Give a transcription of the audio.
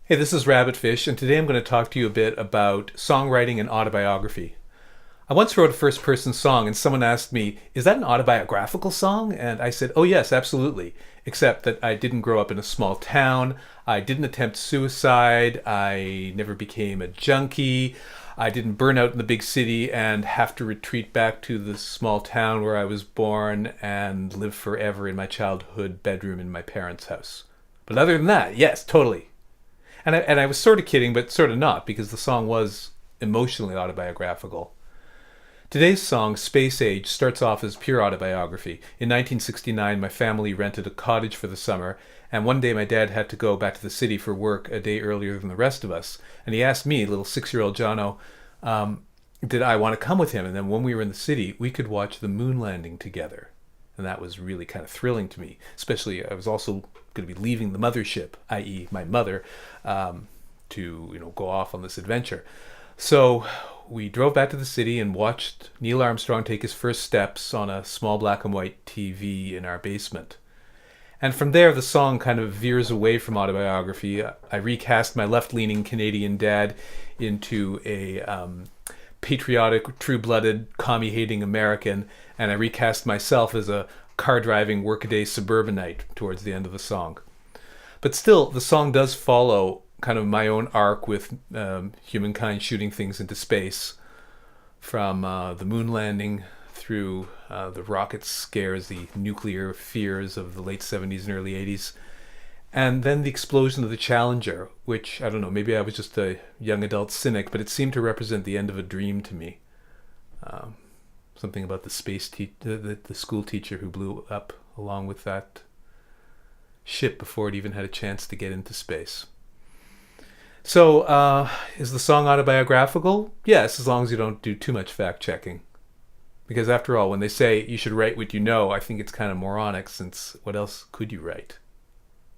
Hey, this is Rabbitfish, and today I'm going to talk to you a bit about songwriting and autobiography. I once wrote a first person song, and someone asked me, "Is that an autobiographical song?" And I said, "Oh, yes, absolutely. Except that I didn't grow up in a small town, I didn't attempt suicide, I never became a junkie, I didn't burn out in the big city and have to retreat back to the small town where I was born and live forever in my childhood bedroom in my parents' house. But other than that, yes, totally." And I was sort of kidding, but sort of not, because the song was emotionally autobiographical. Today's song, Space Age, starts off as pure autobiography. In 1969, my family rented a cottage for the summer, and one day my dad had to go back to the city for work a day earlier than the rest of us. And he asked me, little 6-year-old Jono, did I want to come with him? And then when we were in the city, we could watch the moon landing together. And that was really kind of thrilling to me. Especially, I was also going to be leaving the mothership, i.e., my mother, to go off on this adventure. So we drove back to the city and watched Neil Armstrong take his first steps on a small black and white TV in our basement. And from there, the song kind of veers away from autobiography. I recast my left-leaning Canadian dad into a patriotic, true-blooded, commie-hating American, and I recast myself as a car-driving, workaday suburbanite towards the end of the song. But still, the song does follow kind of my own arc with humankind shooting things into space, from the moon landing through the rocket scares, the nuclear fears of the late 70s and early 80s, and then the explosion of the Challenger, which, I don't know, maybe I was just a young adult cynic, but it seemed to represent the end of a dream to me. Something about the school teacher who blew up along with that ship before it even had a chance to get into space. So, is the song autobiographical? Yes, as long as you don't do too much fact-checking. Because after all, when they say you should write what you know, I think it's kind of moronic, since what else could you write?